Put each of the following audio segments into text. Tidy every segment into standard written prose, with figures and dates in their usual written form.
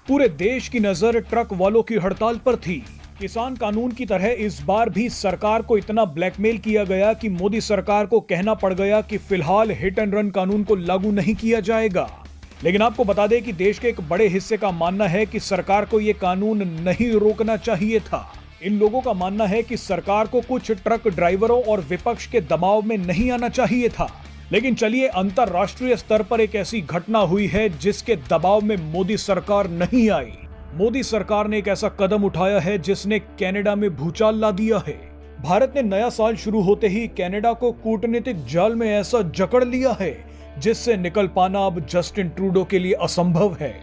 पूरे देश की नजर ट्रक वालों की हड़ताल पर थी। किसान कानून की तरह इस बार भी सरकार को इतना ब्लैकमेल किया गया कि मोदी सरकार को कहना पड़ गया कि फिलहाल हिट एंड रन कानून को लागू नहीं किया जाएगा। लेकिन आपको बता दें कि देश के एक बड़े हिस्से का मानना है कि सरकार को यह कानून नहीं रोकना चाहिए था। इन लोगों का मानना है कि सरकार को कुछ ट्रक ड्राइवरों और विपक्ष के दबाव में नहीं आना चाहिए था। लेकिन चलिए, अंतरराष्ट्रीय स्तर पर एक ऐसी घटना हुई है जिसके दबाव में मोदी सरकार नहीं आई। मोदी सरकार ने एक ऐसा कदम उठाया है जिसने कनाडा में भूचाल ला दिया है। भारत ने नया साल शुरू होते ही कनाडा को कूटनीतिक जाल में ऐसा जकड़ लिया है जिससे निकल पाना अब जस्टिन ट्रूडो के लिए असंभव है।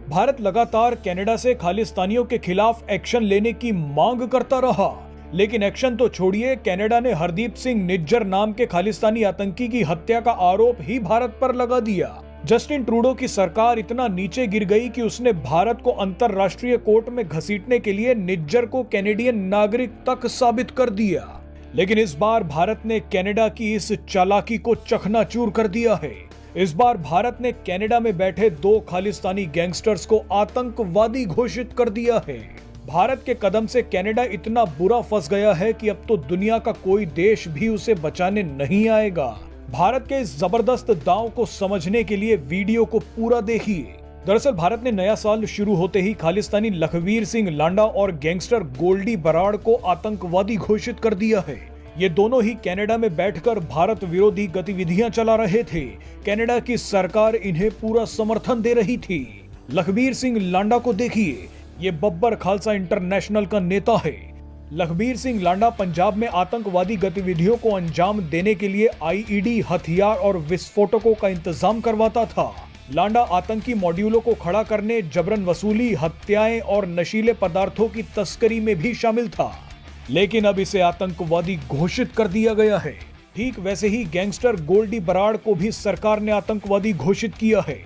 भारत लगातार कनाडा से खालिस्तानियों के खिलाफ एक्शन लेने की मांग करता रहा, लेकिन एक्शन तो छोड़िए, कनाडा ने हरदीप सिंह निज्जर नाम के खालिस्तानी आतंकी की हत्या का आरोप ही भारत पर लगा दिया। जस्टिन ट्रूडो की सरकार इतना नीचे गिर गई कि उसने भारत को अंतरराष्ट्रीय कोर्ट में घसीटने के लिए निज्जर को कैनेडियन नागरिक तक साबित कर दिया। लेकिन इस बार भारत ने कनाडा की इस चालाकी को चकनाचूर कर दिया है। इस बार भारत ने कनाडा में बैठे 2 खालिस्तानी गैंगस्टर्स को आतंकवादी घोषित कर दिया है। भारत के कदम से कनाडा इतना बुरा फंस गया है कि अब तो दुनिया का कोई देश भी उसे बचाने नहीं आएगा। भारत के इस जबरदस्त दांव को समझने के लिए वीडियो को पूरा देखिए। दरअसल भारत ने नया साल शुरू होते ही खालिस्तानी लखवीर सिंह लांडा और गैंगस्टर गोल्डी बराड़ को आतंकवादी घोषित कर दिया है। ये दोनों ही कनाडा में बैठकर भारत विरोधी गतिविधियां चला रहे थे। कनाडा की सरकार इन्हें पूरा समर्थन दे रही थी। लखवीर सिंह लांडा को देखिए, ये बब्बर खालसा इंटरनेशनल का नेता है। लखबीर सिंह लांडा पंजाब में आतंकवादी गतिविधियों को अंजाम देने के लिए आईईडी, हथियार और विस्फोटकों का इंतजाम करवाता था। लांडा आतंकी मॉड्यूलों को खड़ा करने, जबरन वसूली, हत्याएं और नशीले पदार्थों की तस्करी में भी शामिल था। लेकिन अब इसे आतंकवादी घोषित कर दिया गया है। ठीक वैसे ही गैंगस्टर गोल्डी बराड़ को भी सरकार ने आतंकवादी घोषित किया है।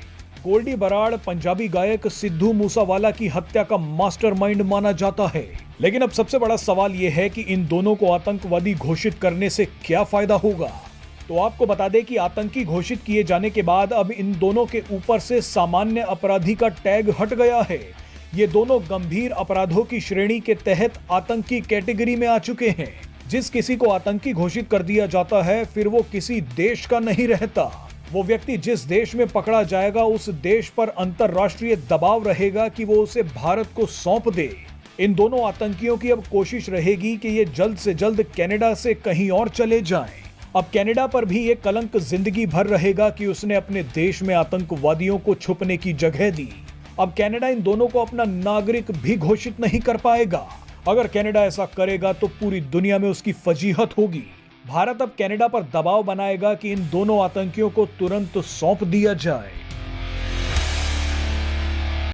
गोल्डी बराड़ पंजाबी गायक सिद्धू मूसावाला की हत्या का मास्टरमाइंड माना जाता है। लेकिन अब सबसे बड़ा सवाल यह है कि इन दोनों को आतंकवादी घोषित करने से क्या फायदा होगा। तो आपको बता दें कि आतंकी घोषित किए जाने के बाद अब इन दोनों के ऊपर से सामान्य अपराधी का टैग हट गया है। ये दोनों गंभीर अपराधों की श्रेणी के तहत आतंकी कैटेगरी में आ चुके हैं। जिस किसी को आतंकी घोषित कर दिया जाता है, फिर वो किसी देश का नहीं रहता। वो व्यक्ति जिस देश में पकड़ा जाएगा, उस देश पर अंतरराष्ट्रीय दबाव रहेगा कि वो उसे भारत को सौंप दे। इन दोनों आतंकियों की अब कोशिश रहेगी कि ये जल्द से जल्द कनाडा से कहीं और चले जाएं। अब कनाडा पर भी ये कलंक जिंदगी भर रहेगा कि उसने अपने देश में आतंकवादियों को छुपने की जगह दी। अब कनाडा इन दोनों को अपना नागरिक भी घोषित नहीं कर पाएगा। अगर कनाडा ऐसा करेगा तो पूरी दुनिया में उसकी फजीहत होगी। भारत अब कनाडा पर दबाव बनाएगा कि इन दोनों आतंकियों को तुरंत सौंप दिया जाए।